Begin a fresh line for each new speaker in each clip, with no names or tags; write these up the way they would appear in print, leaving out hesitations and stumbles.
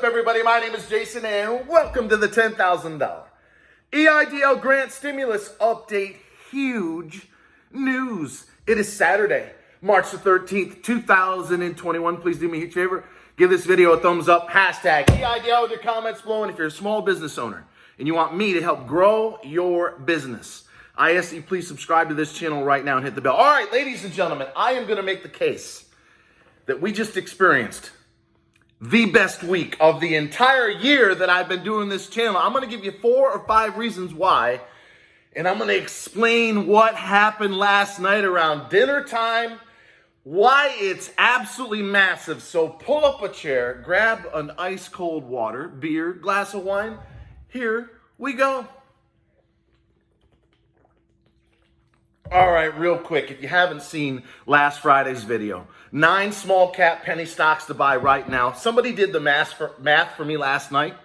everybody? My name is Jason, and welcome to the $10,000 EIDL grant stimulus update. Huge news. It is Saturday, March the 13th, 2021. Please do me a huge favor. Give this video a thumbs up. Hashtag EIDL with your comments below. And if you're a small business owner and you want me to help grow your business, I ask that you please subscribe to this channel right now and hit the bell. All right, ladies and gentlemen, I am going to make the case that we just experienced the best week of the entire year that I've been doing this channel. I'm going to give you 4 or 5 reasons why, and I'm going to explain what happened last night around dinner time, why it's absolutely massive. So pull up a chair, grab an ice cold water, beer, glass of wine. Here we go. All right, real quick, if you haven't seen last Friday's video, 9 small cap penny stocks to buy right now. Somebody did the math for me last night.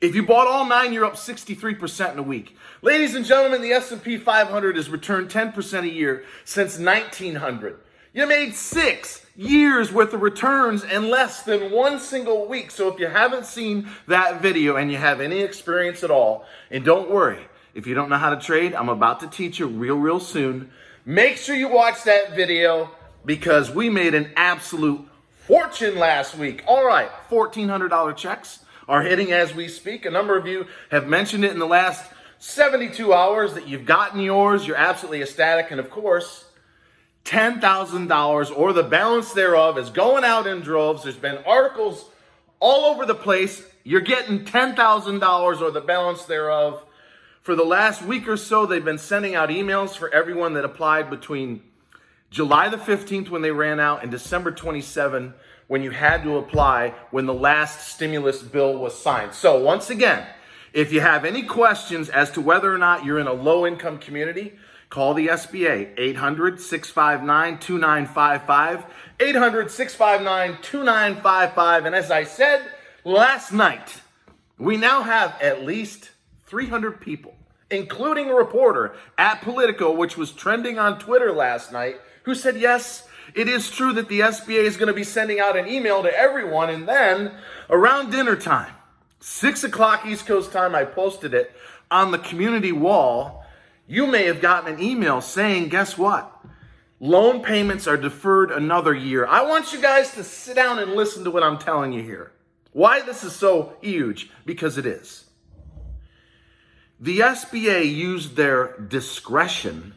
If you bought all 9, you're up 63% in a week. Ladies and gentlemen, the S&P 500 has returned 10% a year since 1900. You made 6 years worth of returns in less than 1 single week. So if you haven't seen that video and you have any experience at all, and don't worry, if you don't know how to trade, I'm about to teach you real soon. Make sure you watch that video because we made an absolute fortune last week. All right, $1,400 checks are hitting as we speak. A number of you have mentioned it in the last 72 hours that you've gotten yours. You're absolutely ecstatic. And of course, $10,000 or the balance thereof is going out in droves. There's been articles all over the place. You're getting $10,000 or the balance thereof. For the last week or so, they've been sending out emails for everyone that applied between July the 15th when they ran out and December 27 when you had to apply when the last stimulus bill was signed. So once again, if you have any questions as to whether or not you're in a low-income community, call the SBA, 800-659-2955, 800-659-2955. And as I said last night, we now have at least 300 people, including a reporter at Politico, which was trending on Twitter last night, who said, yes, it is true that the SBA is going to be sending out an email to everyone. And then around dinner time, 6 o'clock East Coast time, I posted it on the community wall. You may have gotten an email saying, guess what? Loan payments are deferred another year. I want you guys to sit down and listen to what I'm telling you here. Why this is so huge? Because it is. The SBA used their discretion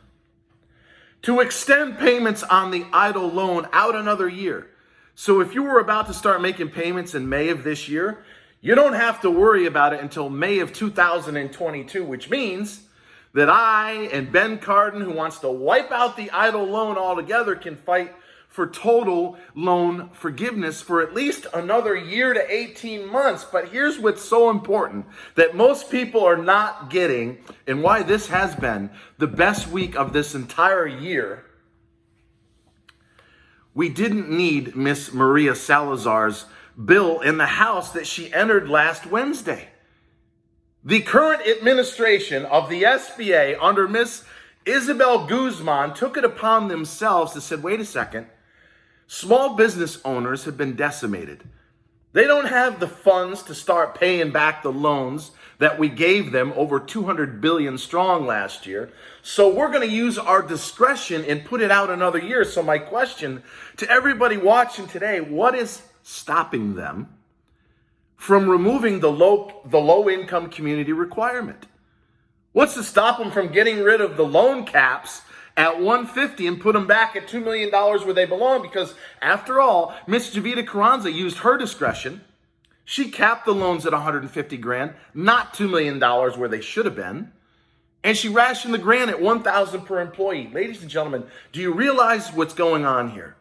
to extend payments on the EIDL loan out another year. So if you were about to start making payments in May of this year, you don't have to worry about it until May of 2022, which means that I and Ben Cardin, who wants to wipe out the EIDL loan altogether, can fight for total loan forgiveness for at least another year to 18 months. But here's what's so important that most people are not getting, and why this has been the best week of this entire year. We didn't need Miss Maria Salazar's bill in the House that she entered last Wednesday. The current administration of the SBA under Miss Isabel Guzman took it upon themselves to say, wait a second, small business owners have been decimated. They don't have the funds to start paying back the loans that we gave them, over 200 billion strong last year. So we're going to use our discretion and put it out another year. So my question to everybody watching today, what is stopping them from removing the low income community requirement? What's to stop them from getting rid of the loan caps at 150 and put them back at $2 million where they belong? Because after all, Ms. Javita Carranza used her discretion. She capped the loans at 150 grand, not $2 million where they should have been. And she rationed the grant at 1,000 per employee. Ladies and gentlemen, do you realize what's going on here?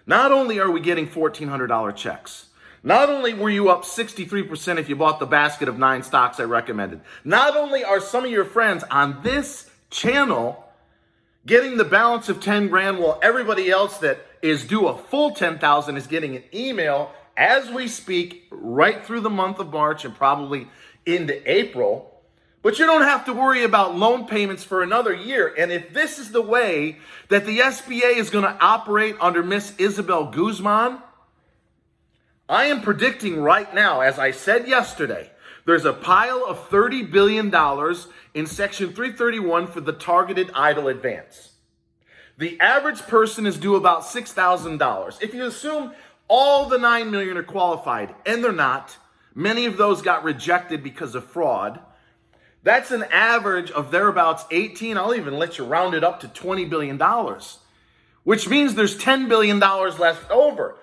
Not only are we getting $1,400 checks, not only were you up 63% if you bought the basket of 9 stocks I recommended, not only are some of your friends on this channel getting the balance of 10 grand while everybody else that is due a full 10,000 is getting an email as we speak right through the month of March and probably into April. But you don't have to worry about loan payments for another year. And if this is the way that the SBA is going to operate under Miss Isabel Guzman, I am predicting right now, as I said yesterday, there's a pile of $30 billion in Section 331 for the targeted EIDL advance. The average person is due about $6,000. If you assume all the 9 million are qualified, and they're not, many of those got rejected because of fraud, that's an average of thereabouts 18, I'll even let you round it up to $20 billion, which means there's $10 billion left over.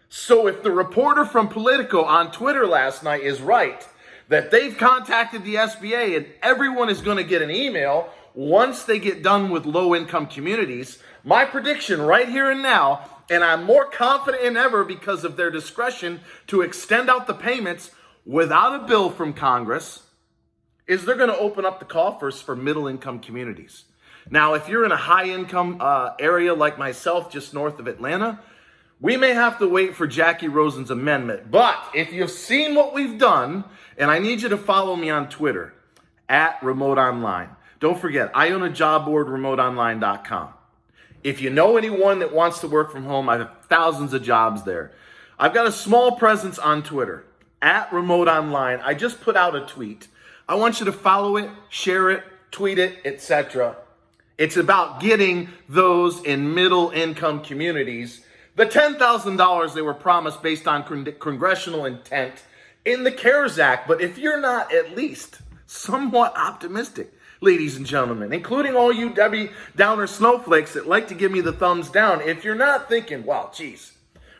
So if the reporter from Politico on Twitter last night is right, that they've contacted the SBA and everyone is going to get an email once they get done with low-income communities, my prediction right here and now, and I'm more confident than ever because of their discretion to extend out the payments without a bill from Congress, is they're going to open up the coffers for middle-income communities. Now, if you're in a high-income area like myself, just north of Atlanta, we may have to wait for Jackie Rosen's amendment. But if you've seen what we've done, and I need you to follow me on Twitter, @RemoteOnline. Don't forget, I own a job board, remoteonline.com. If you know anyone that wants to work from home, I have thousands of jobs there. I've got a small presence on Twitter, @RemoteOnline. I just put out a tweet. I want you to follow it, share it, tweet it, etc. It's about getting those in middle-income communities the $10,000 they were promised based on congressional intent in the CARES Act. But if you're not at least somewhat optimistic, ladies and gentlemen, including all you Debbie Downer snowflakes that like to give me the thumbs down, if you're not thinking, wow, geez,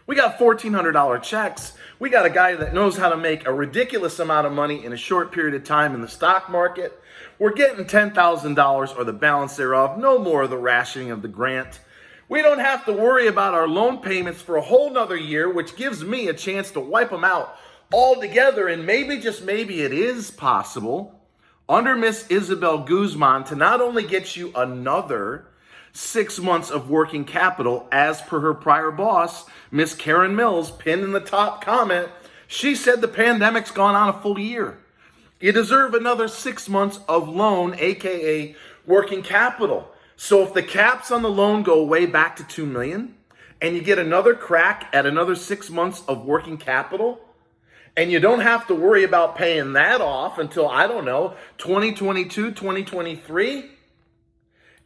we got $1,400 checks, we got a guy that knows how to make a ridiculous amount of money in a short period of time in the stock market, we're getting $10,000 or the balance thereof, no more of the rationing of the grant. We don't have to worry about our loan payments for a whole nother year, which gives me a chance to wipe them out altogether. And maybe, just maybe, it is possible under Miss Isabel Guzman to not only get you another 6 months of working capital, as per her prior boss, Miss Karen Mills, pinned in the top comment. She said the pandemic's gone on a full year. You deserve another 6 months of loan, aka working capital. So if the caps on the loan go way back to $2 million and you get another crack at another 6 months of working capital, and you don't have to worry about paying that off until, I don't know, 2022, 2023,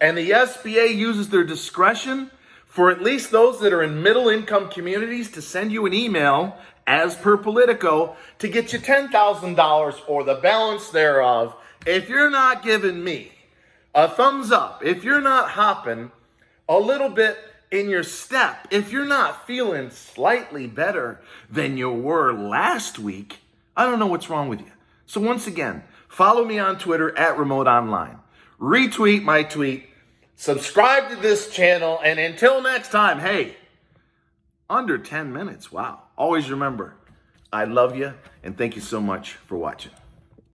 and the SBA uses their discretion for at least those that are in middle income communities to send you an email, as per Politico, to get you $10,000 or the balance thereof, if you're not giving me a thumbs up, if you're not hopping a little bit in your step, if you're not feeling slightly better than you were last week, I don't know what's wrong with you. So once again, follow me on Twitter @RemoteOnline. Retweet my tweet, subscribe to this channel, and until next time, hey, under 10 minutes, wow. Always remember, I love you, and thank you so much for watching.